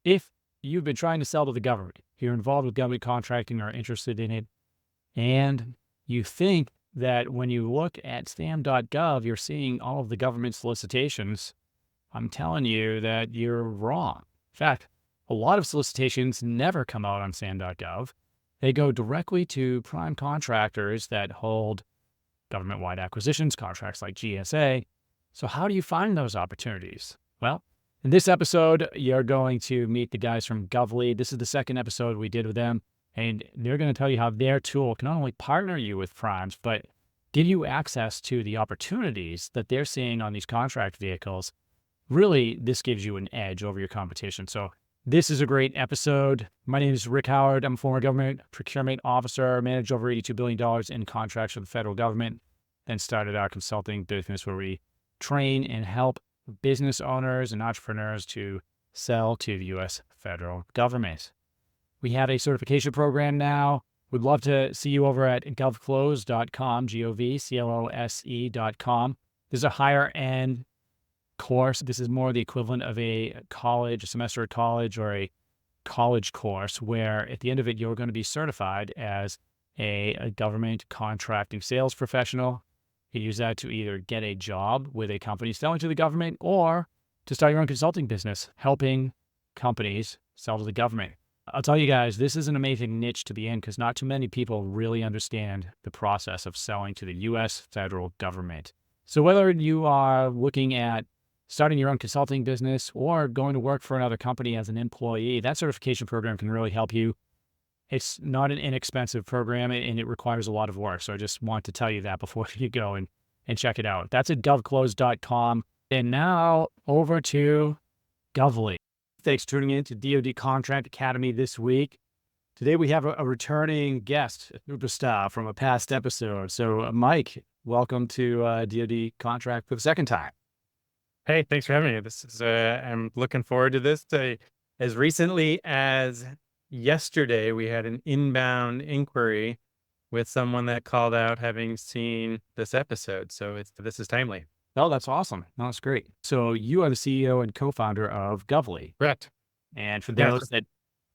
If you've been trying to sell to the government, you're involved with government contracting or interested in it, and you think that when you look at sam.gov, you're seeing all of the government solicitations, I'm telling you that you're wrong. In fact, a lot of solicitations never come out on sam.gov. They go directly to prime contractors that hold government-wide acquisitions contracts like GSA. So how do you find those opportunities? Well, in this episode, you're going to meet the guys from Govly. This is the second episode we did with them, and they're going to tell you how their tool can not only partner you with primes, but give you access to the opportunities that they're seeing on these contract vehicles. Really, this gives you an edge over your competition. So this is a great episode. My name is Rick Howard. I'm a former government procurement officer, managed over $82 billion in contracts for the federal government, then started our consulting business where we train and help business owners and entrepreneurs to sell to the U.S. federal government. We have a certification program now. We'd love to see you over at govclose.com, govclose.com. This is a higher end course. This is more the equivalent of a semester at college, or a college course, where at the end of it, you're going to be certified as a government contracting sales professional. You use that to either get a job with a company selling to the government, or to start your own consulting business, helping companies sell to the government. I'll tell you guys, this is an amazing niche to be in because not too many people really understand the process of selling to the U.S. federal government. So whether you are looking at starting your own consulting business or going to work for another company as an employee, that certification program can really help you. It's not an inexpensive program, and it requires a lot of work. So I just want to tell you that before you go and check it out. That's at govclose.com. And now over to Govly. Thanks for tuning in to DoD Contract Academy this week. Today we have a returning guest, a superstar from a past episode. So Mike, welcome to DoD Contract for the second time. Hey, thanks for having me. I'm looking forward to this. As recently as yesterday, we had an inbound inquiry with someone that called out having seen this episode. So this is timely. Oh, that's awesome. No, that's great. So you are the CEO and co-founder of Govly. Correct. And for those that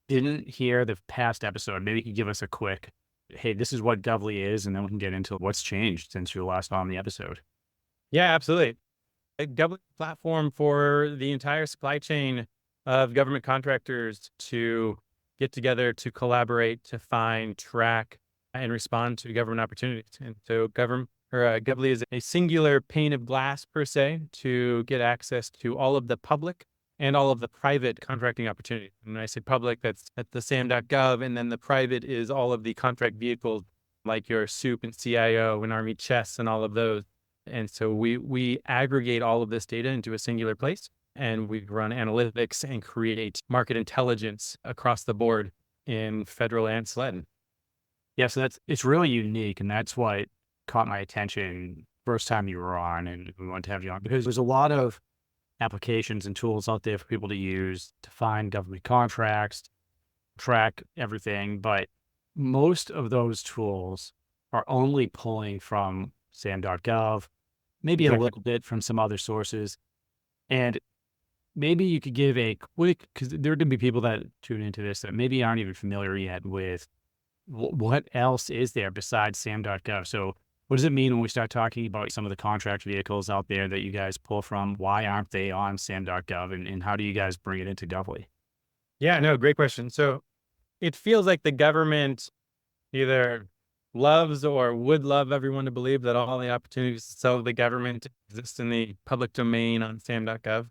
didn't hear the past episode, maybe you could give us a quick, hey, this is what Govly is, and then we can get into what's changed since you last on the episode. Yeah, absolutely. A Govly platform for the entire supply chain of government contractors to get together, to collaborate, to find, track, and respond to government opportunities. And so Govly is a singular pane of glass, per se, to get access to all of the public and all of the private contracting opportunities. And when I say public, that's at the sam.gov, and then the private is all of the contract vehicles like your SOUP and CIO and Army Chess and all of those. And so we aggregate all of this data into a singular place, and we run analytics and create market intelligence across the board in federal and SLED. Yeah, so it's really unique, and that's what caught my attention first time you were on, and we wanted to have you on because there's a lot of applications and tools out there for people to use to find government contracts, track everything, but most of those tools are only pulling from sam.gov, maybe a little bit from some other sources. And maybe you could give a quick, because there are going to be people that tune into this that maybe aren't even familiar yet with what else is there besides sam.gov. So what does it mean when we start talking about some of the contract vehicles out there that you guys pull from? Why aren't they on sam.gov, and how do you guys bring it into Govly? Yeah, no, great question. So it feels like the government either loves or would love everyone to believe that all the opportunities to sell to the government exist in the public domain on sam.gov.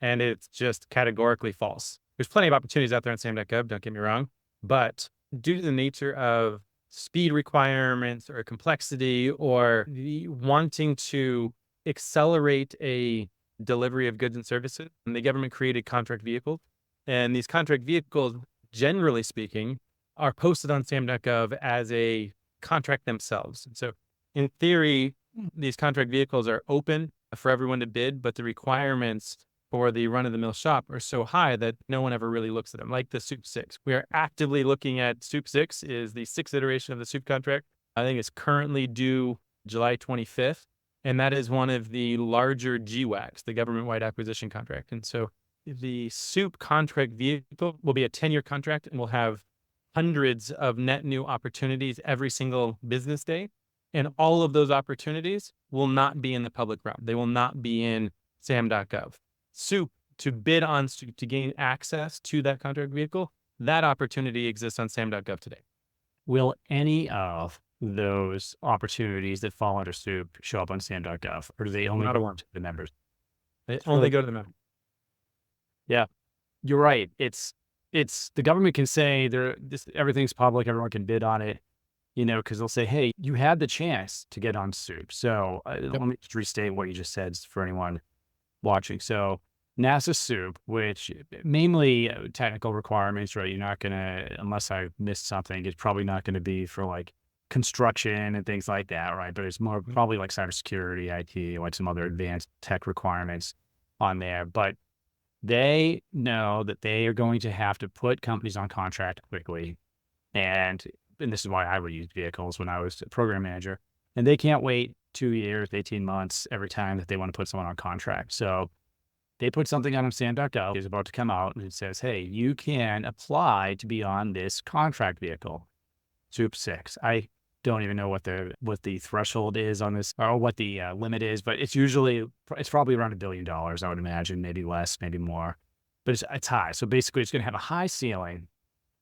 And it's just categorically false. There's plenty of opportunities out there on sam.gov, don't get me wrong. But due to the nature of speed requirements or complexity or the wanting to accelerate a delivery of goods and services, and the government created contract vehicles. And these contract vehicles, generally speaking, are posted on sam.gov as a contract themselves. And so in theory, these contract vehicles are open for everyone to bid, but the requirements for the run-of-the-mill shop are so high that no one ever really looks at them, like the SOUP 6. We are actively looking at SOUP 6, is the sixth iteration of the SOUP contract. I think it's currently due July 25th, and that is one of the larger GWACs, the government-wide acquisition contract. And so the soup contract vehicle will be a 10-year contract and will have hundreds of net new opportunities every single business day. And all of those opportunities will not be in the public realm. They will not be in sam.gov. Soup, to bid on soup, to gain access to that contract vehicle, that opportunity exists on sam.gov today. Will any of those opportunities that fall under soup show up on sam.gov, or do they only Not a go one. to the members? They only go to the member. Yeah, you're right. It's the government can say everything's public, everyone can bid on it, because they'll say, hey, you had the chance to get on soup. So let me just restate what you just said for anyone watching. So NASA soup, which mainly technical requirements, right? You're not gonna, unless I missed something, it's probably not gonna be for like construction and things like that, right? But it's more probably like cybersecurity, IT, like some other advanced tech requirements on there. But they know that they are going to have to put companies on contract quickly. And this is why I would use vehicles when I was a program manager. And they can't wait 2 years, 18 months every time that they want to put someone on contract. So they put something on sam.gov is about to come out, and it says, hey, you can apply to be on this contract vehicle, Soup 6. I don't even know what the threshold is on this, or what the limit is, but it's probably around $1 billion, I would imagine, maybe less, maybe more, but it's high. So basically it's going to have a high ceiling,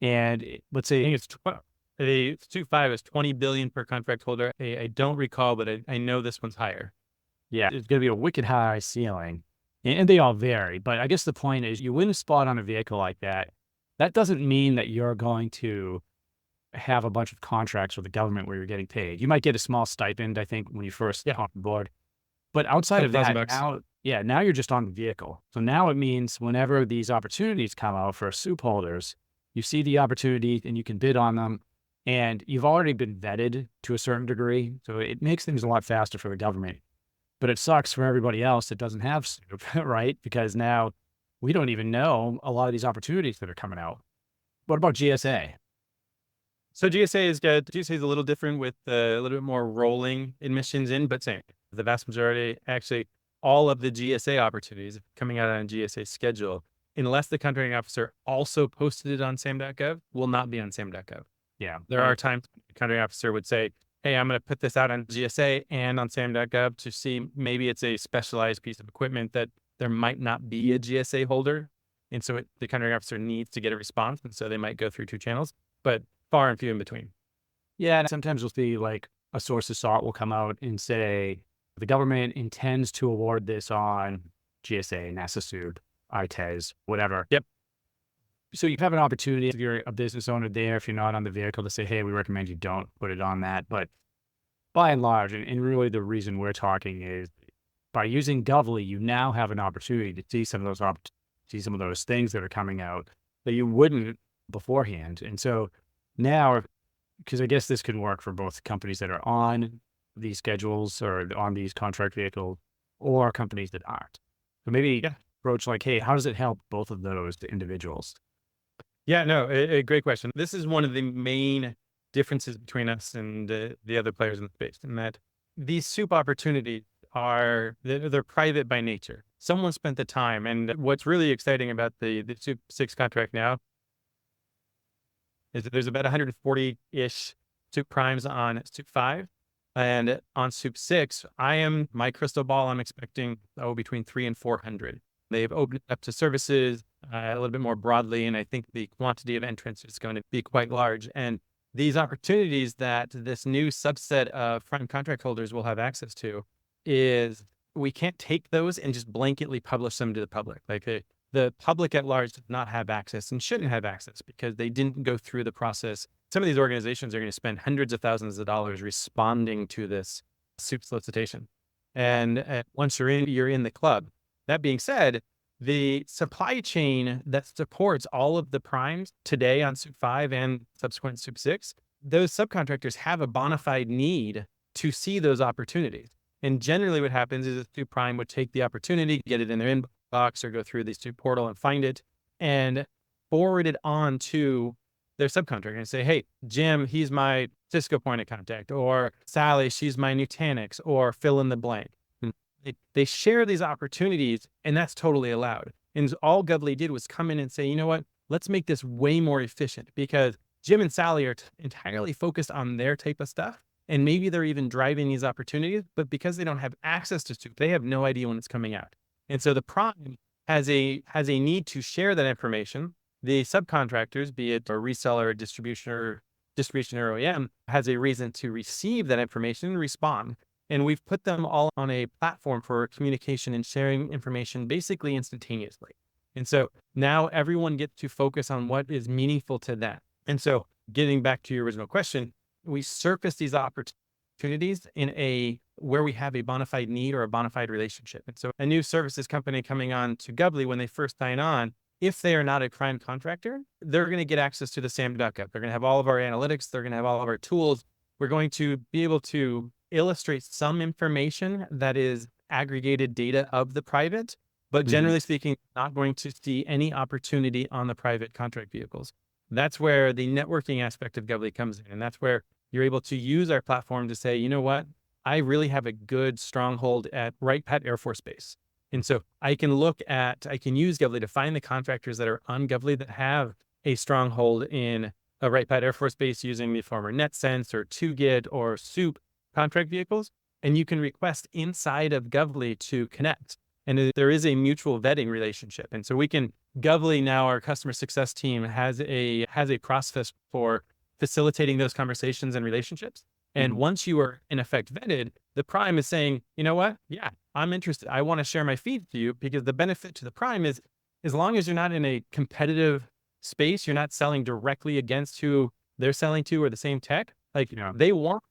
and let's say I think the Soup 5 is $20 billion per contract holder. I don't recall, but I know this one's higher. Yeah, it's going to be a wicked high ceiling, and they all vary. But I guess the point is, you win a spot on a vehicle like that. That doesn't mean that you're going to have a bunch of contracts with the government where you're getting paid. You might get a small stipend, I think, when you first come on board. But outside of that, now you're just on the vehicle. So now it means whenever these opportunities come out for soup holders, you see the opportunity and you can bid on them. And you've already been vetted to a certain degree. So it makes things a lot faster for the government. But it sucks for everybody else that doesn't have soup, right? Because now we don't even know a lot of these opportunities that are coming out. What about GSA? So GSA is good. GSA is a little different with a little bit more rolling admissions in, but same. The vast majority, actually, all of the GSA opportunities coming out on GSA schedule, unless the contracting officer also posted it on sam.gov, will not be on sam.gov. Yeah. There are times the contracting officer would say, hey, I'm going to put this out on GSA and on sam.gov to see maybe it's a specialized piece of equipment that there might not be a GSA holder. And so the contracting officer needs to get a response. And so they might go through 2 channels, but far and few in between. Yeah. And sometimes we'll see like a source of SART will come out and say, the government intends to award this on GSA, NASA soup, ITES, whatever. Yep. So you have an opportunity, if you're a business owner there, if you're not on the vehicle, to say, hey, we recommend you don't put it on that. But by and large, and really the reason we're talking is by using Govly, you now have an opportunity to see some of those things that are coming out that you wouldn't beforehand. And so now, because I guess this can work for both companies that are on these schedules or on these contract vehicles or companies that aren't. So maybe approach like, hey, how does it help both of those individuals? Yeah, no, a great question. This is one of the main differences between us and the other players in the space, in that these soup opportunities they're private by nature. Someone spent the time, and what's really exciting about the Soup 6 contract now is that there's about 140-ish soup primes on Soup 5. And on Soup 6, my crystal ball, I'm expecting between 300 and 400. They've opened it up to services a little bit more broadly, and I think the quantity of entrants is going to be quite large. And these opportunities that this new subset of prime contract holders will have access to is, we can't take those and just blanketly publish them to the public. Like the public at large does not have access and shouldn't have access because they didn't go through the process. Some of these organizations are going to spend hundreds of thousands of dollars responding to this soup solicitation. And once you're in the club. That being said, the supply chain that supports all of the primes today on Soup 5 and subsequent Soup 6, those subcontractors have a bona fide need to see those opportunities. And generally what happens is a Soup prime would take the opportunity, get it in their inbox or go through the Soup portal and find it and forward it on to their subcontractor and say, hey, Jim, he's my Cisco point of contact, or Sally, she's my Nutanix, or fill in the blank. They share these opportunities, and that's totally allowed. And all Govly did was come in and say, you know what, let's make this way more efficient, because Jim and Sally are entirely focused on their type of stuff. And maybe they're even driving these opportunities, but because they don't have access to soup, they have no idea when it's coming out. And so the prime has a need to share that information. The subcontractors, be it a reseller, or distribution or OEM, has a reason to receive that information and respond. And we've put them all on a platform for communication and sharing information basically instantaneously. And so now everyone gets to focus on what is meaningful to them. And so getting back to your original question, we surface these opportunities in where we have a bona fide need or a bona fide relationship. And so a new services company coming on to Govly, when they first sign on, if they are not a prime contractor, they're going to get access to the sam.gov. They're going to have all of our analytics. They're going to have all of our tools. We're going to be able to illustrate some information that is aggregated data of the private, but generally speaking, not going to see any opportunity on the private contract vehicles. That's where the networking aspect of Govly comes in. And that's where you're able to use our platform to say, you know what, I really have a good stronghold at Wright Pat Air Force Base. And so I can use Govly to find the contractors that are on Govly that have a stronghold in a Wright Pat Air Force Base using the former NetSense or 2GIT or SOUP contract vehicles. And you can request inside of Govly to connect. And there is a mutual vetting relationship. And so Govly now, our customer success team has a process for facilitating those conversations and relationships. And once you are in effect vetted, the prime is saying, you know what? Yeah, I'm interested. I want to share my feed with you, because the benefit to the prime is, as long as you're not in a competitive space, you're not selling directly against who they're selling to or the same tech. They want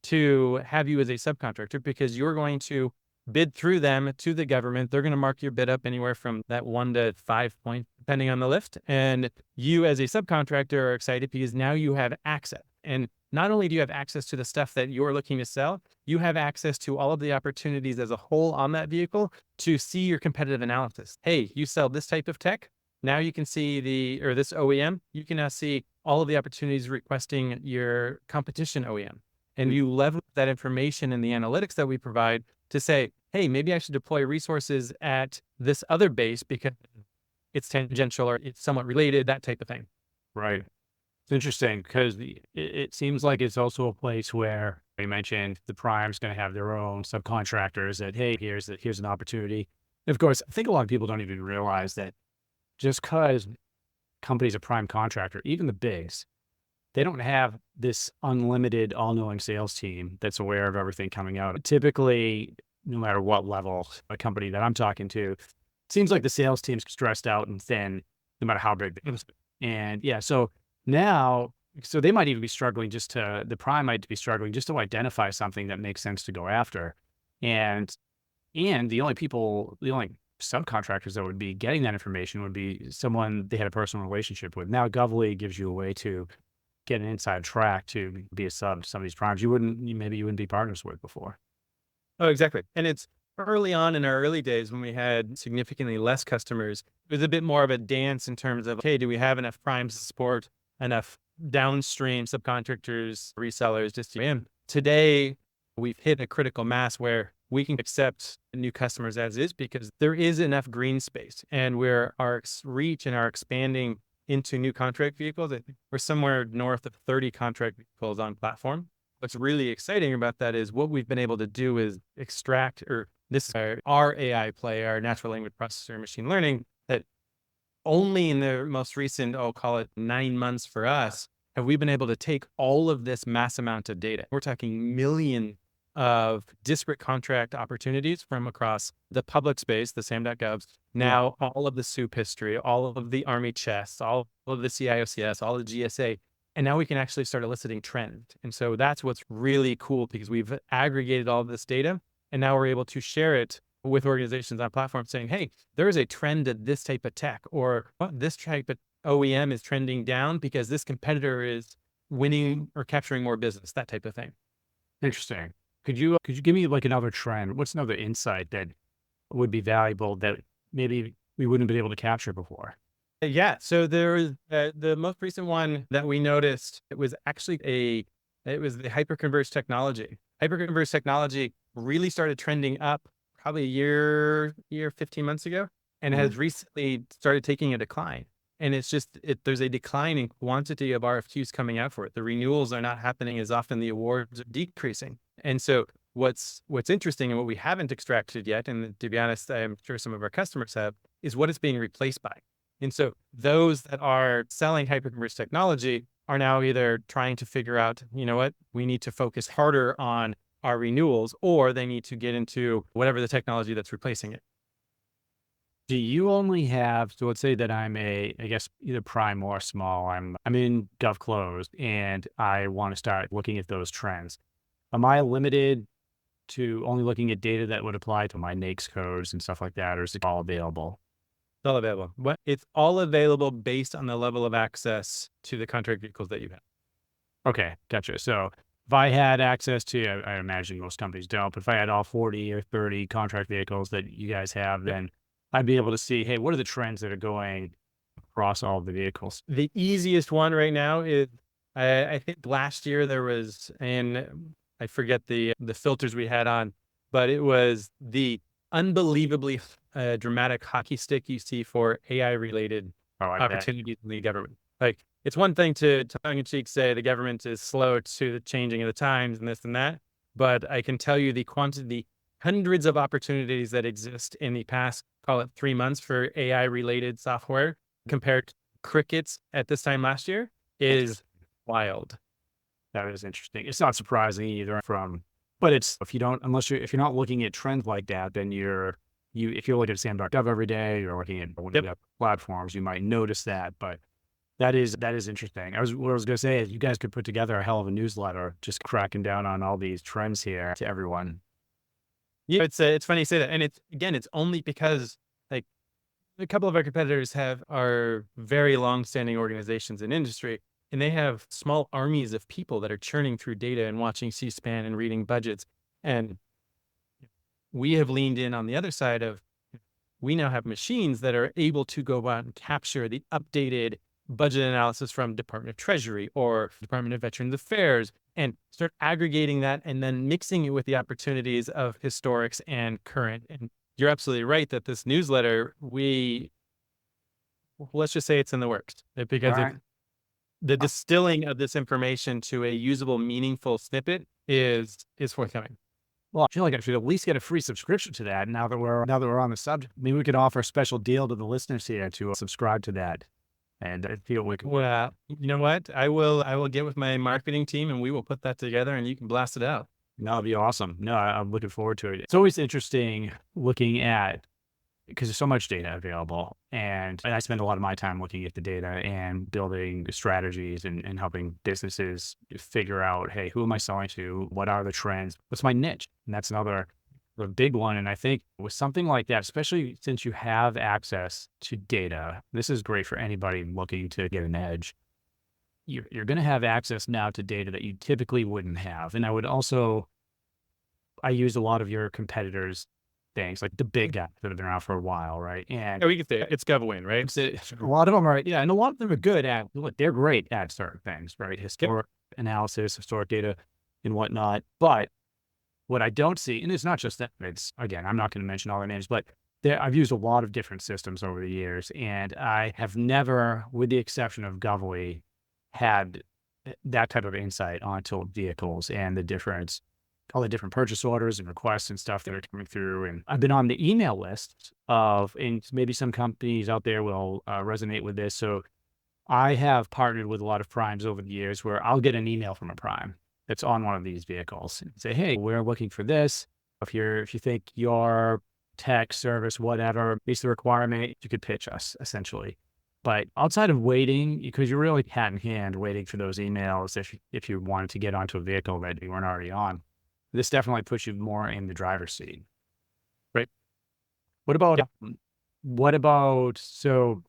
to have you as a subcontractor, because you're going to bid through them to the government. They're going to mark your bid up anywhere from that 1 to 5 point, depending on the lift. And you as a subcontractor are excited because now you have access. And not only do you have access to the stuff that you're looking to sell, you have access to all of the opportunities as a whole on that vehicle to see your competitive analysis. Hey, you sell this type of tech. Now you can see this OEM, you can now see all of the opportunities requesting your competition OEM. And you leverage that information and the analytics that we provide to say, hey, maybe I should deploy resources at this other base because it's tangential or it's somewhat related, that type of thing. Right. It's interesting because it seems like it's also a place where you mentioned the prime's going to have their own subcontractors that, hey, here's an opportunity. And of course, I think a lot of people don't even realize that just because companies are prime contractor, even the bigs, they don't have this unlimited all-knowing sales team that's aware of everything coming out. Typically, no matter what level a company that I'm talking to, it seems like the sales team's stressed out and thin, no matter how big they are. And yeah, so they might even be struggling the prime might be struggling just to identify something that makes sense to go after. And the only subcontractors that would be getting that information would be someone they had a personal relationship with. Now, Govly gives you a way to get an inside track to be a sub to some of these primes you wouldn't be partners with before. Oh, exactly. And it's early on in our early days when we had significantly less customers, it was a bit more of a dance in terms of, hey, do we have enough primes to support enough downstream subcontractors, resellers, distributors? Today, we've hit a critical mass where we can accept new customers as is, because there is enough green space, and our reach and our expanding into new contract vehicles. I think we're somewhere north of 30 contract vehicles on platform. What's really exciting about that is what we've been able to do is extract, or this is our AI play, our natural language processor machine learning, that only in the most recent, I'll call it 9 months for us, have we been able to take all of this mass amount of data. We're talking million of disparate contract opportunities from across the public space, the sam.govs, now all of the SOUP history, all of the Army chests, all of the CIOCS, all the GSA. And now we can actually start eliciting trend. And so that's what's really cool, because we've aggregated all of this data, and now we're able to share it with organizations on platforms saying, hey, there is a trend at this type of tech, or this type of OEM is trending down because this competitor is winning or capturing more business, that type of thing. Interesting. Could you give me like another trend? What's another insight that would be valuable that maybe we wouldn't have been able to capture before? Yeah. So there is the most recent one that we noticed. It was actually the hyperconverged technology. Hyperconverged technology really started trending up probably a year, 15 months ago. and Mhm. has recently started taking a decline. And it's just, there's a decline in quantity of RFQs coming out for it. The renewals are not happening as often. The awards are decreasing. And so what's interesting and what we haven't extracted yet, and to be honest, I'm sure some of our customers have, is what it's being replaced by. And so those that are selling hyperconverged technology are now either trying to figure out, you know what, we need to focus harder on our renewals, or they need to get into whatever the technology that's replacing it. Do you only have, so let's say that I'm I guess either prime or small. I'm in Gov Closed and I want to start looking at those trends. Am I limited to only looking at data that would apply to my NAICS codes and stuff like that, or is it all available? It's all available. It's all available based on the level of access to the contract vehicles that you have. Okay, gotcha. So if I had access to, I imagine most companies don't, but if I had all 40 or 30 contract vehicles that you guys have, Yep. then I'd be able to see, hey, what are the trends that are going across all of the vehicles? The easiest one right now is, I think last year there was, and I forget the filters we had on, but it was the unbelievably dramatic hockey stick you see for AI related Oh, I bet. opportunities in the government. Like, it's one thing to tongue in cheek say the government is slow to the changing of the times and this and that, but I can tell you the quantity, hundreds of opportunities that exist in the past, call it 3 months, for AI related software compared to crickets at this time last year is Interesting. wild. That is interesting. It's not surprising either but it's, if you don't, if you're not looking at trends like that, then if you're looking at sam.gov every day, you're looking at one of Yep. the platforms, you might notice that, but that is interesting. What I was going to say is you guys could put together a hell of a newsletter, just cracking down on all these trends here to everyone. Yeah, it's funny you say that, and it's, again, it's only because, like, a couple of our competitors are very long-standing organizations in industry, and they have small armies of people that are churning through data and watching C-SPAN and reading budgets. And we have leaned in on the other side of, we now have machines that are able to go out and capture the updated budget analysis from Department of Treasury or Department of Veterans Affairs and start aggregating that and then mixing it with the opportunities of historics and current. And you're absolutely right that this newsletter, let's just say it's in the works, All because right. the distilling of this information to a usable, meaningful snippet is forthcoming. Well, I feel like I should at least get a free subscription to that now that we're on the subject. Maybe we could offer a special deal to the listeners here to subscribe to that. And I feel we could. Well, you know what? I will get with my marketing team and we will put that together and you can blast it out. That would be awesome. No, I'm looking forward to it. It's always interesting looking at, because there's so much data available. And I spend a lot of my time looking at the data and building strategies and helping businesses figure out, hey, who am I selling to? What are the trends? What's my niche? And that's another a big one. And I think with something like that, especially since you have access to data, this is great for anybody looking to get an edge. You're going to have access now to data that you typically wouldn't have. And I use a lot of your competitors' things, like the big guys that have been around for a while, right? And Yeah, we could say it's Govwin, right? a lot of them are, yeah, and a lot of them are good at, look, they're great at certain things, right? Yep. Historic analysis, historic data and whatnot. But what I don't see, and it's not just that, it's, again, I'm not going to mention all their names, but I've used a lot of different systems over the years, and I have never, with the exception of Govly, had that type of insight onto vehicles and all the different purchase orders and requests and stuff that are coming through. And I've been on the email list and maybe some companies out there will resonate with this. So I have partnered with a lot of primes over the years where I'll get an email from a prime that's on one of these vehicles and say, hey, we're looking for this. If you think your tech service, whatever, meets the requirement, you could pitch us essentially. But outside of waiting, because you're really hat in hand waiting for those emails, if you wanted to get onto a vehicle that you weren't already on, this definitely puts you more in the driver's seat. Right. What about, Yep. so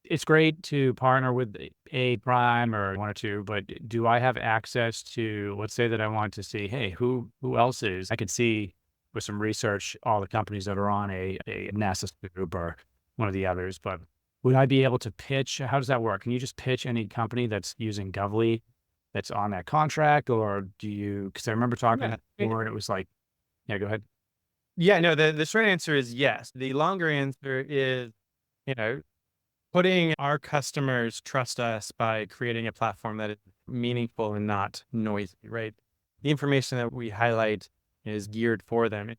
it's great to partner with a prime or one or two, but do I have access to, let's say that I want to see, hey, who else is, I could see with some research, all the companies that are on a NASA group or one of the others, but would I be able to pitch? How does that work? Can you just pitch any company that's using Govly that's on that contract, or because I remember talking Yeah. before and it was like, yeah, go ahead. Yeah, no, the short answer is yes. The longer answer is you know, putting our customers trust us by creating a platform that is meaningful and not noisy, right? The information that we highlight is geared for them.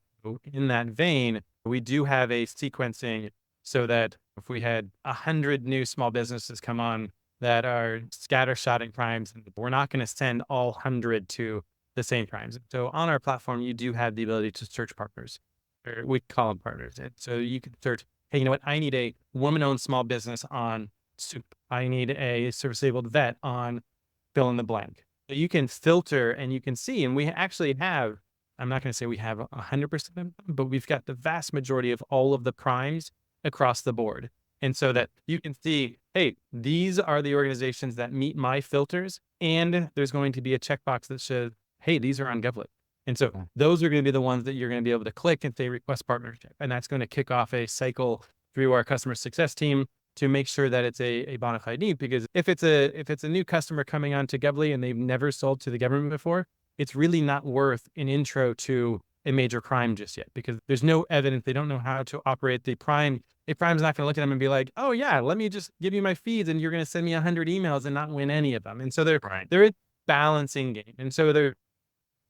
In that vein, we do have a sequencing so that if we had 100 new small businesses come on that are scattershotting crimes, we're not going to send all 100 to the same crimes. So on our platform, you do have the ability to search partners, or we call them partners. And so you can search, hey, you know what? I need a woman-owned small business on soup. I need a service-disabled vet on fill in the blank. So you can filter and you can see, and we actually have, I'm not going to say we have 100% of them, but we've got the vast majority of all of the crimes across the board. And so that you can see, hey, these are the organizations that meet my filters. And there's going to be a checkbox that says, hey, these are on Govly. And so those are going to be the ones that you're going to be able to click and say request partnership. And that's going to kick off a cycle through our customer success team to make sure that it's a bona fide need. Because if it's a new customer coming on to Govly and they've never sold to the government before, it's really not worth an intro to a major crime just yet, because there's no evidence. They don't know how to operate the prime. A prime's not going to look at them and be like, oh yeah, let me just give you my feeds and you're going to send me 100 emails and not win any of them. And so they're a balancing game. And so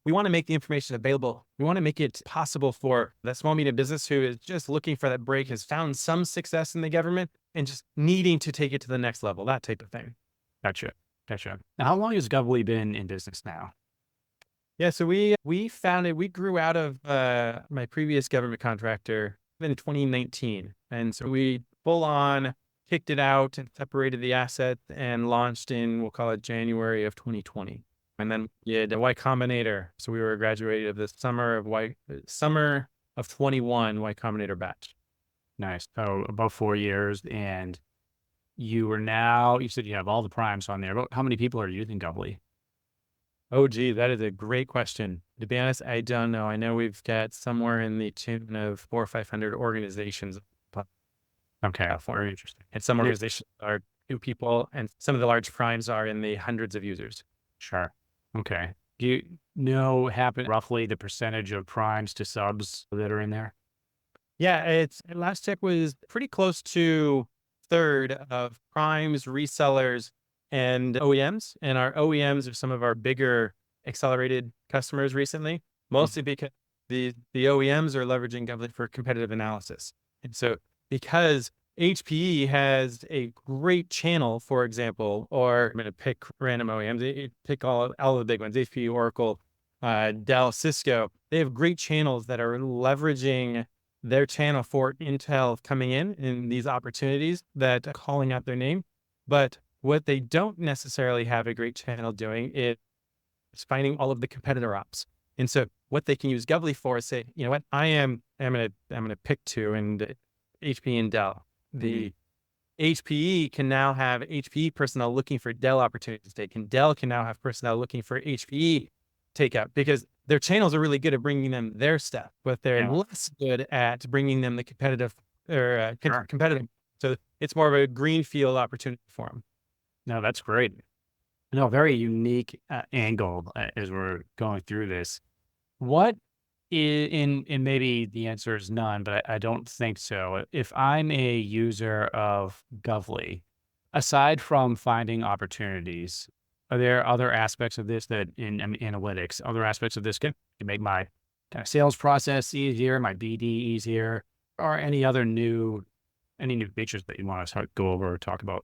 we want to make the information available. We want to make it possible for that small medium business who is just looking for that break, has found some success in the government and just needing to take it to the next level, that type of thing. Gotcha. Now, how long has Govly been in business now? Yeah, so we founded, we grew out of my previous government contractor in 2019. And so we full on kicked it out and separated the asset and launched in, we'll call it January of 2020. And then yeah, the Y Combinator. So we were graduated of the summer of 21 Y Combinator batch. Nice. So about 4 years, and you said you have all the primes on there, but how many people are using Govly? Oh, gee, that is a great question. To be honest, I don't know. I know we've got somewhere in the tune of 400 or 500 organizations. Okay, very interesting. And some organizations are 2 people, and some of the large primes are in the hundreds of users. Sure. Okay. Do you know roughly the percentage of primes to subs that are in there? Yeah, last check was pretty close to third of primes, resellers, and OEMs. And our OEMs are some of our bigger accelerated customers recently, mostly because the OEMs are leveraging Govly for competitive analysis. And so because HPE has a great channel, for example, or I'm going to pick random OEMs, pick all of the big ones, HPE, Oracle, Dell, Cisco. They have great channels that are leveraging their channel for intel coming in these opportunities that are calling out their name. But what they don't necessarily have a great channel doing is finding all of the competitor ops. And so what they can use Govly for is say, you know what, I'm going to pick 2, and HPE and Dell. The HPE can now have HPE personnel looking for Dell opportunities to take, and Dell can now have personnel looking for HPE takeout, because their channels are really good at bringing them their stuff, but they're less good at bringing them the competitive competitive. So it's more of a greenfield opportunity for them. No, that's great. No, very unique angle as we're going through this. What and maybe the answer is none, but I don't think so. If I'm a user of Govly, aside from finding opportunities, are there other aspects of this that analytics, other aspects of this can make my kind of sales process easier, my BD easier, or any new features that you want to go over or talk about?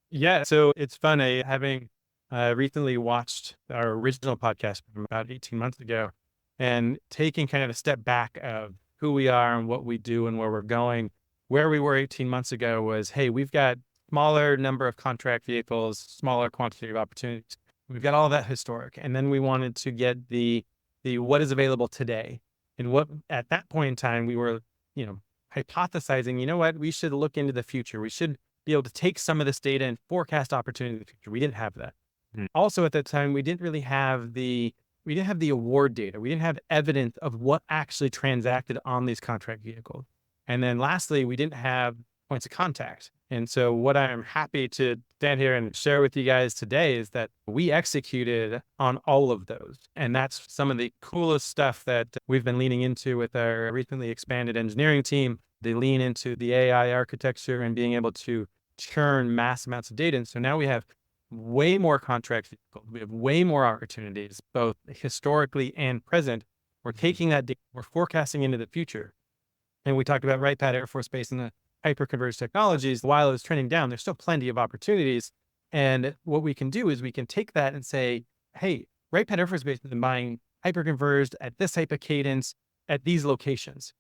Yeah, so it's fun. Having recently watched our original podcast from about 18 months ago, and taking kind of a step back of who we are and what we do and where we're going. Where we were 18 months ago was, hey, we've got smaller number of contract vehicles, smaller quantity of opportunities. We've got all that historic. And then we wanted to get the what is available today. And what at that point in time, we were, hypothesizing, you know what, we should look into the future. We should be able to take some of this data and forecast opportunity in the future. We didn't have that. Also at that time, we didn't have the award data. We didn't have evidence of what actually transacted on these contract vehicles. And then lastly, we didn't have points of contact. And so what I'm happy to stand here and share with you guys today is that we executed on all of those. And that's some of the coolest stuff that we've been leaning into with our recently expanded engineering team. They lean into the AI architecture and being able to churn mass amounts of data. And so now we have way more contract vehicles. We have way more opportunities, both historically and present. We're taking that data, we're forecasting into the future. And we talked about RightPath Air Force Base and the hyperconverged technologies. While it was trending down, there's still plenty of opportunities. And what we can do is we can take that and say, hey, RightPath Air Force Base has been buying hyperconverged at this type of cadence at these locations.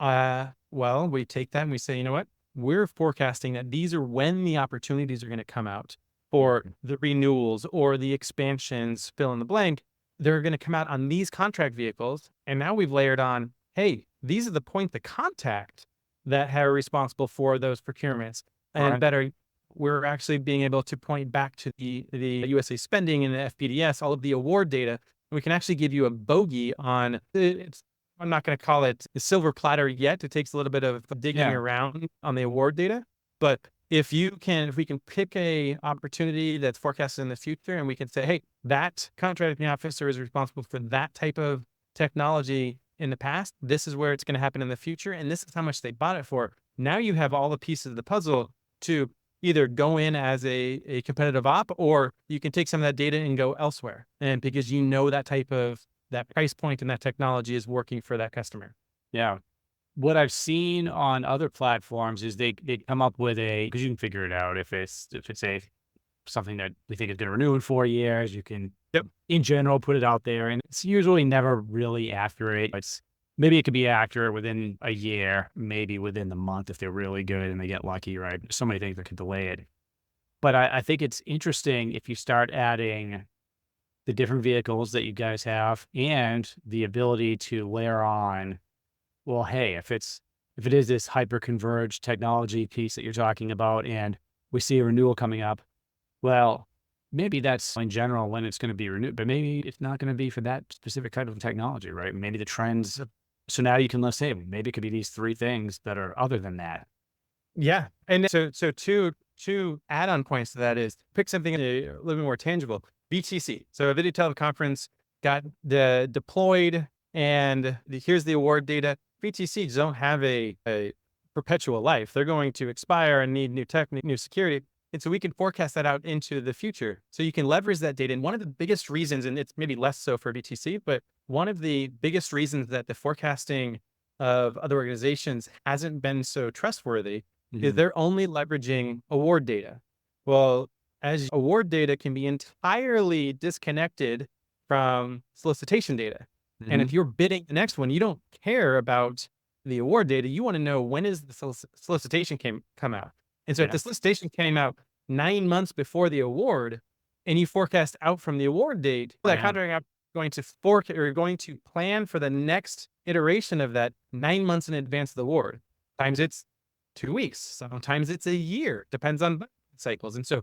Well, we take that and we say, you know what? We're forecasting that these are when the opportunities are going to come out for the renewals or the expansions, fill in the blank. They're going to come out on these contract vehicles. And now we've layered on, hey, these are the point of contact that are responsible for those procurements. And better, we're actually being able to point back to the USA spending and the FPDS, all of the award data. We can actually give you a bogey on it's. I'm not going to call it a silver platter yet. It takes a little bit of digging around on the award data. But if we can pick a opportunity that's forecasted in the future and we can say, hey, that contracting officer is responsible for that type of technology in the past. This is where it's going to happen in the future. And this is how much they bought it for. Now you have all the pieces of the puzzle to either go in as a competitive op, or you can take some of that data and go elsewhere. And because you know that price point and that technology is working for that customer. Yeah. What I've seen on other platforms is they come up with because you can figure it out if it's something that we think is going to renew in 4 years. You can, in general, put it out there, and it's usually never really accurate. Maybe it could be accurate within a year, maybe within the month if they're really good and they get lucky, right? There's so many things that could delay it. But I think it's interesting if you start adding the different vehicles that you guys have and the ability to layer on, well, hey, if it is this hyper-converged technology piece that you're talking about and we see a renewal coming up, well, maybe that's in general when it's going to be renewed, but maybe it's not going to be for that specific type of technology, right? Maybe the trends. So now you can let's say maybe it could be these 3 things that are other than that. Yeah. And so two add-on points to that is pick something a little bit more tangible. VTC. So a video teleconference got deployed and here's the award data. VTCs don't have a perpetual life. They're going to expire and need new tech, new security. And so we can forecast that out into the future. So you can leverage that data. And one of the biggest reasons, and it's maybe less so for VTC, but one of the biggest reasons that the forecasting of other organizations hasn't been so trustworthy is they're only leveraging award data. Well, as award data can be entirely disconnected from solicitation data. And if you're bidding the next one, you don't care about the award data. You want to know when is the solicitation come out. And so if the solicitation came out 9 months before the award and you forecast out from the award date, that contracting app is going to plan for the next iteration of that 9 months in advance of the award. Sometimes it's 2 weeks. Sometimes it's a year. Depends on cycles. And so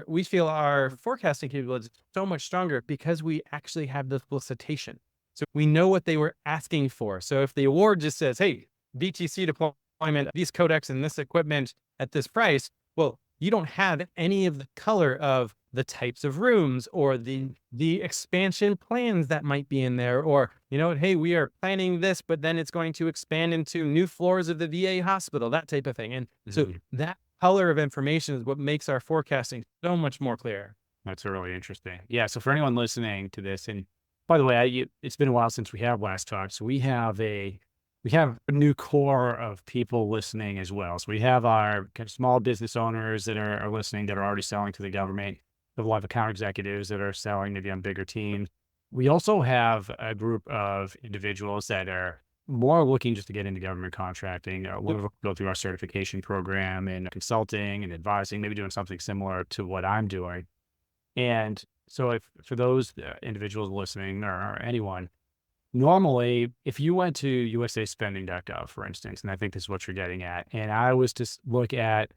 we feel our forecasting capability is so much stronger because we actually have the solicitation. So we know what they were asking for. So if the award just says, hey, VTC deployment, these codecs and this equipment at this price, well, you don't have any of the color of the types of rooms or the expansion plans that might be in there, or, hey, we are planning this, but then it's going to expand into new floors of the VA hospital, that type of thing. And so that color of information is what makes our forecasting so much more clear. That's really interesting. Yeah. So for anyone listening to this, and by the way, it's been a while since we have last talked. So we have a new core of people listening as well. So we have our kind of small business owners that are listening that are already selling to the government. We have a lot of account executives that are selling maybe on bigger teams. We also have a group of individuals that are more looking just to get into government contracting, go through our certification program and consulting and advising, maybe doing something similar to what I'm doing. And so for those individuals listening or anyone, normally if you went to usaspending.gov, for instance, and I think this is what you're getting at, and I was to look at,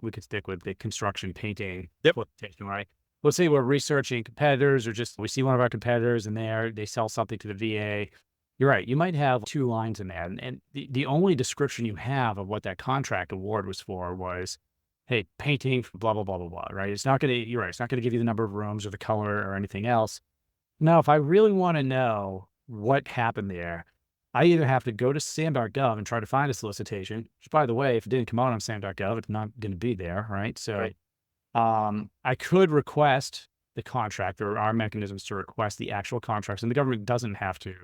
we could stick with the construction painting, right? Let's say we're researching competitors or just we see one of our competitors and they sell something to the VA. You're right. You might have 2 lines in that. And the only description you have of what that contract award was for was, hey, painting, blah, blah, blah, blah, blah, right? It's not going to, you're right. It's not going to give you the number of rooms or the color or anything else. Now, if I really want to know what happened there, I either have to go to sam.gov and try to find a solicitation, which, by the way, if it didn't come out on sam.gov, it's not going to be there, right? So Right. I could request the contract, or our mechanisms to request the actual contracts, and the government doesn't have to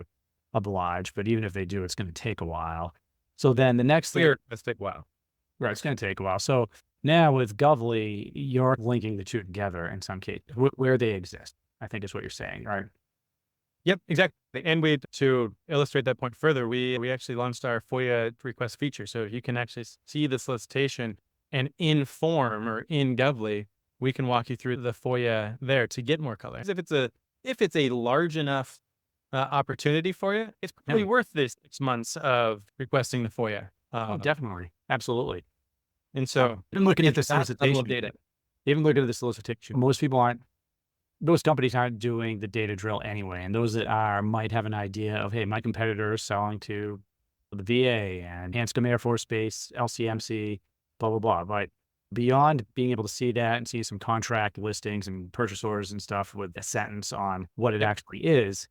oblige, but even if they do, it's going to take a while. So then the next thing, Clear. Let's take a while. right, it's going to take a while. So now with Govly, you're linking the two together in some case, where they exist, I think is what you're saying, right? Yep, exactly. And to illustrate that point further, we actually launched our FOIA request feature. So you can actually see the solicitation, and in form or in Govly, we can walk you through the FOIA there to get more color. If it's a large enough opportunity for you, it's probably Yeah. worth this 6 months of requesting the FOIA. Oh, definitely. Absolutely. And so Even looking at the it's that level of solicitation, data. even looking at the solicitation, most companies aren't doing the data drill anyway. And those that are might have an idea of, hey, my competitor is selling to the VA and Hanscom Air Force Base, LCMC, blah, blah, blah. But beyond being able to see that and see some contract listings and purchase orders and stuff with a sentence on what it Yep. actually is,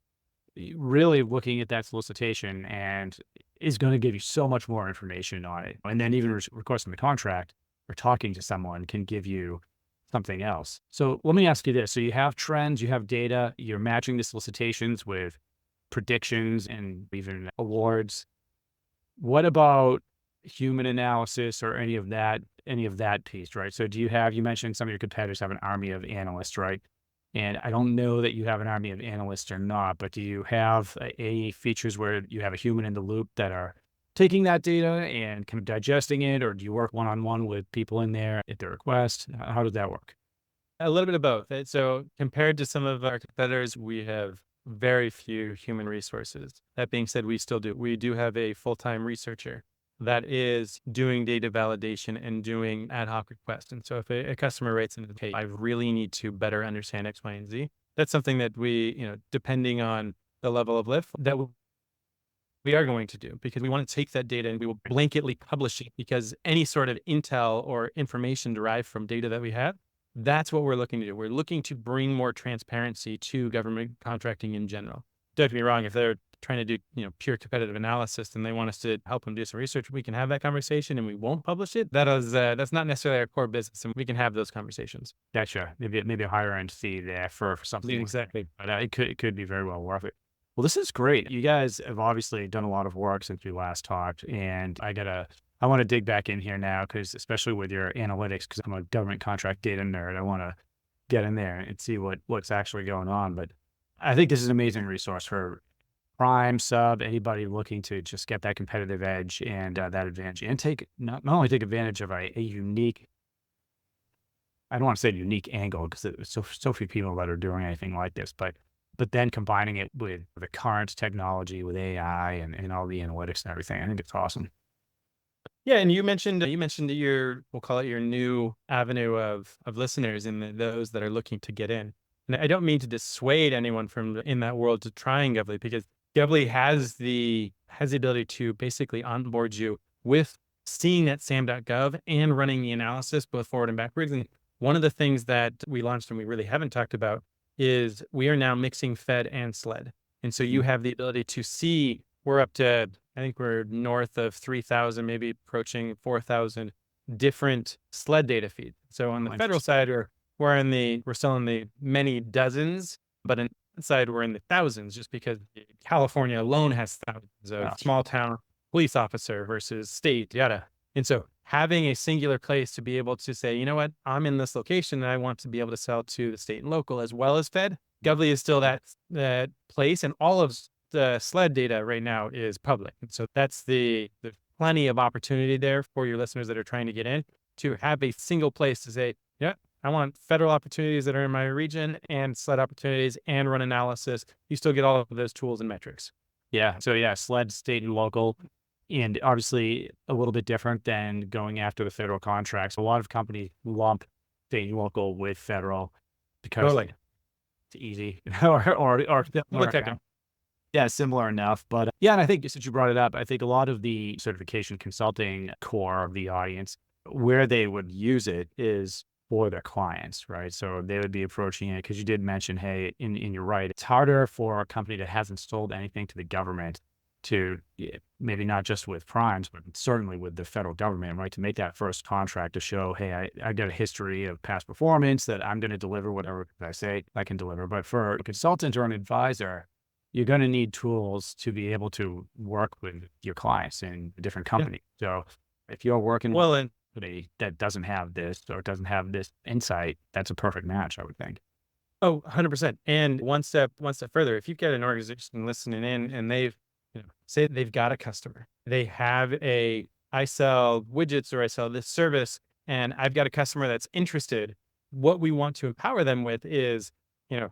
really looking at that solicitation and is going to give you so much more information on it. And then even requesting the contract or talking to someone can give you something else. So let me ask you this. So you have trends, you have data, you're matching the solicitations with predictions and even awards. What about human analysis or any of that piece, right? So you mentioned some of your competitors have an army of analysts, right? And I don't know that you have an army of analysts or not, but do you have any features where you have a human in the loop that are taking that data and kind of digesting it, or do you work one-on-one with people in there at their request? How does that work? A little bit of both. So compared to some of our competitors, we have very few human resources. That being said, we do have a full-time researcher that is doing data validation and doing ad hoc requests. And so if a customer writes in, hey, I really need to better understand X, Y, and Z, that's something that depending on the level of lift, we are going to do, because we want to take that data and we will blanketly publish it, because any sort of intel or information derived from data that we have, that's what we're looking to do. We're looking to bring more transparency to government contracting in general. Don't get me wrong, if they're trying to do pure competitive analysis and they want us to help them do some research, we can have that conversation and we won't publish it. That's not necessarily our core business, and we can have those conversations. Gotcha. Maybe a higher end fee there for something. Exactly. But it could be very well worth it. Well, this is great. You guys have obviously done a lot of work since we last talked, and I want to dig back in here now, because especially with your analytics, because I'm a government contract data nerd, I want to get in there and see what's actually going on. But I think this is an amazing resource for prime, sub, anybody looking to just get that competitive edge and that advantage, and not only take advantage of a unique, I don't want to say unique angle, because there's so few people that are doing anything like this, but then combining it with the current technology with AI and all the analytics and everything. I think it's awesome. Yeah, and you mentioned we'll call it your new avenue of listeners, and those that are looking to get in. And I don't mean to dissuade anyone from in that world to trying Govly, because Govly has the ability to basically onboard you with seeing at sam.gov and running the analysis both forward and backwards. And one of the things that we launched and we really haven't talked about is we are now mixing Fed and SLED. And so you have the ability to see, we're up to, I think we're north of 3,000, maybe approaching 4,000 different SLED data feeds. So on the federal side, we're still in the many dozens, but on the side, we're in the thousands, just because California alone has thousands of small town police officer versus state, yada. And so having a singular place to be able to say, you know what, I'm in this location and I want to be able to sell to the state and local as well as Fed. Govly is still that place, and all of the SLED data right now is public. And so that's the plenty of opportunity there for your listeners that are trying to get in, to have a single place to say, yeah, I want federal opportunities that are in my region and SLED opportunities and run analysis. You still get all of those tools and metrics. Yeah. So yeah, SLED, state and local, and obviously a little bit different than going after the federal contracts. A lot of companies lump state and local with federal because Totally. it's easy or Technical. yeah, similar enough. But yeah, and I think since you brought it up, I think a lot of the certification consulting core of the audience, where they would use it is for their clients, right? So they would be approaching it, because you did mention, hey, and you're right, it's harder for a company that hasn't sold anything to the government to maybe not just with primes, but certainly with the federal government, right? To make that first contract to show, hey, I got a history of past performance that I'm going to deliver whatever I say I can deliver. But for a consultant or an advisor, you're going to need tools to be able to work with your clients in a different company. So if you're working with and a company that doesn't have this or doesn't have this insight, that's a perfect match, I would think. oh, 100%. And one step further, if you've got an organization listening in and they've, say they've got a customer, they have I sell widgets or I sell this service, and I've got a customer that's interested. What we want to empower them with is, you know,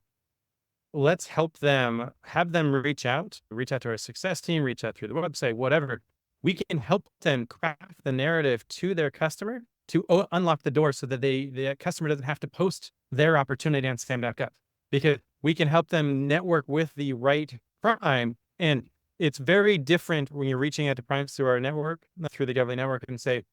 let's help them, have them reach out to our success team, reach out through the website, whatever. We can help them craft the narrative to their customer to unlock the door so that the customer doesn't have to post their opportunity on sam.gov, because we can help them network with the right prime. And it's very different when you're reaching out to primes through our network, through the Govly network, and say,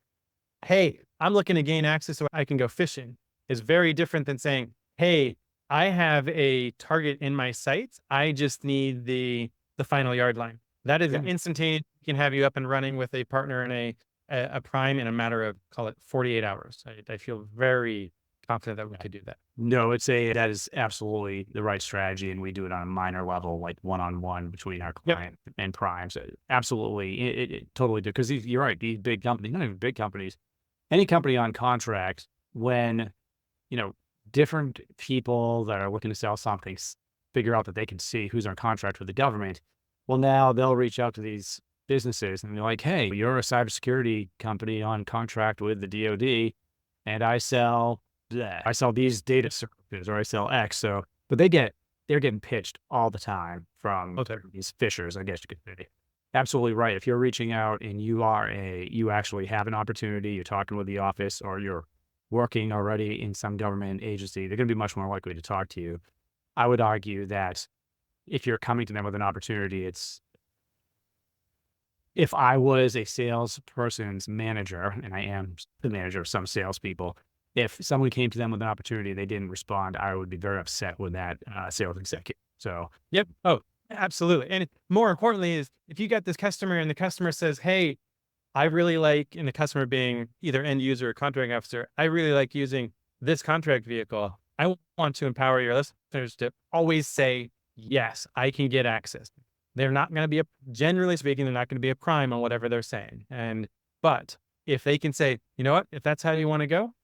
hey, I'm looking to gain access so I can go fishing. Is very different than saying, hey, I have a target in my sights. I just need the final yard line. That is instantaneous. We can have you up and running with a partner and a prime in a matter of, call it 48 hours. I feel very confident that we could do that. No, that is absolutely the right strategy. And we do it on a minor level, like one-on-one between our client and primes. Absolutely. It totally do. Because you're right. These big companies, not even big companies, any company on contract, when, different people that are looking to sell something figure out that they can see who's on contract with the government. Well, now they'll reach out to these businesses and they're like, hey, you're a cybersecurity company on contract with the DoD, and I sell these data services, or I sell X. So, but they're getting pitched all the time from these fishers, I guess you could say. Absolutely right. If you're reaching out and you actually have an opportunity, you're talking with the office, or you're working already in some government agency, they're going to be much more likely to talk to you. I would argue that if you're coming to them with an opportunity, if I was a salesperson's manager, and I am the manager of some salespeople, if someone came to them with an opportunity, they didn't respond, I would be very upset with that sales executive. So, Oh, absolutely. And more importantly is, if you got this customer and the customer says, hey, I really like, and the customer being either end user or contracting officer, I really like using this contract vehicle. I want to empower your listeners to always say, yes, I can get access. They're not going to be generally speaking, they're not going to be a prime on whatever they're saying. But if they can say, you know what, if that's how you want to go,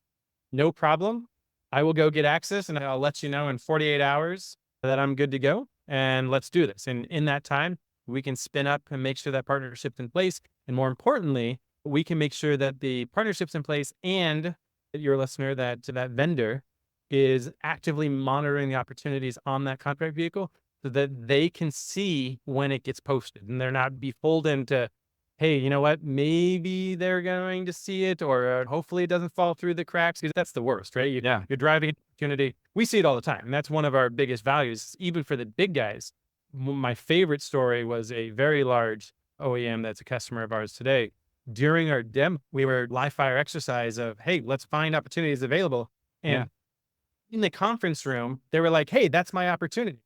no problem. I will go get access and I'll let you know in 48 hours that I'm good to go. And let's do this. And in that time, we can spin up and make sure that partnership's in place. And more importantly, we can make sure that the partnership's in place and that your listener, that vendor, is actively monitoring the opportunities on that contract vehicle so that they can see when it gets posted and they're not beholden to, hey, you know what, maybe they're going to see it, or hopefully it doesn't fall through the cracks, because that's the worst, right? You're driving an opportunity. We see it all the time. And that's one of our biggest values, even for the big guys. My favorite story was a very large OEM that's a customer of ours today. During our demo, we were live fire exercise of, hey, let's find opportunities available. And in the conference room, they were like, hey, that's my opportunity.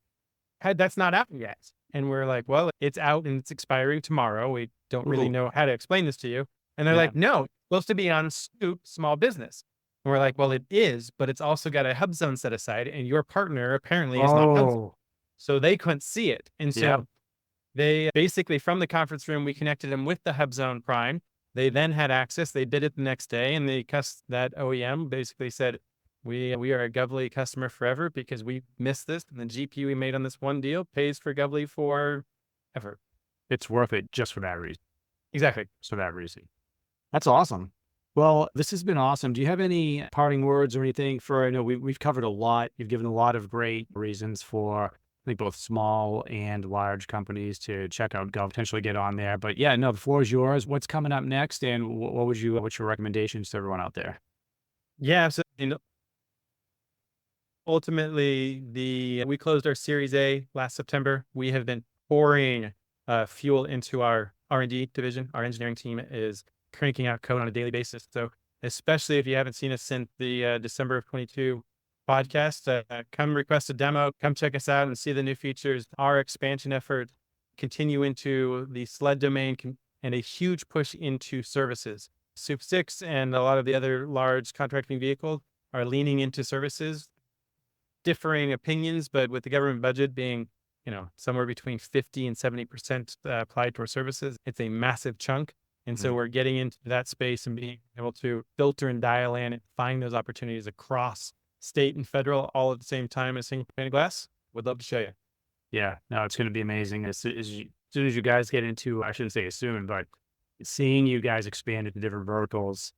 That's not out yet. And we're like, well, it's out and it's expiring tomorrow. We don't really know how to explain this to you. And they're like, no, it's supposed to be on Scoop Small Business. And we're like, well, it is, but it's also got a hub zone set aside, and your partner apparently is not hub zone. So they couldn't see it. And so they basically, from the conference room, we connected them with the hub zone prime. They then had access. They did it the next day. And that OEM basically said, we are a Govly customer forever because we missed this. And the GP we made on this one deal pays for Govly forever. It's worth it just for that reason. Exactly. For that reason. That's awesome. Well, this has been awesome. Do you have any parting words or anything I know we've covered a lot. You've given a lot of great reasons for, I think, both small and large companies to check out Gov, potentially get on there. But the floor is yours. What's coming up next? And what's your recommendations to everyone out there? Yeah. So, ultimately, we closed our Series A last September. We have been pouring fuel into our R&D division. Our engineering team is cranking out code on a daily basis. So especially if you haven't seen us since the December of 22 podcast, come request a demo, come check us out and see the new features. Our expansion effort continue into the sled domain and a huge push into services. Soup 6 and a lot of the other large contracting vehicles are leaning into services, differing opinions, but with the government budget being, somewhere between 50 and 70% applied towards services, it's a massive chunk. And so we're getting into that space and being able to filter and dial in and find those opportunities across state and federal all at the same time as single pane of glass. Would love to show you. Yeah, no, it's going to be amazing soon as you guys get into, I shouldn't say as soon, but seeing you guys expand into different verticals,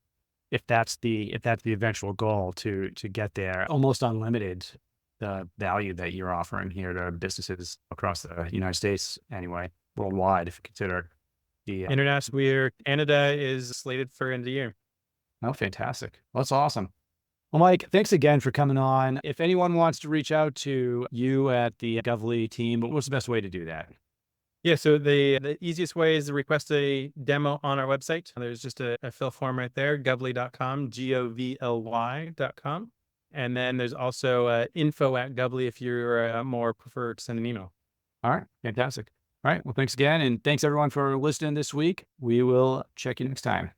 if that's the eventual goal to get there, almost unlimited, the value that you're offering here to businesses across the United States, anyway, worldwide, if you consider the International, Canada is slated for end of the year. Oh, fantastic. Well, that's awesome. Well, Mike, thanks again for coming on. If anyone wants to reach out to you at the Govly team, what's the best way to do that? Yeah, so the easiest way is to request a demo on our website. There's just a fill form right there, govly.com, govly.com. And then there's also info@Govly if you're more prefer to send an email. All right, fantastic. All right, well, thanks again. And thanks everyone for listening this week. We will check you next time.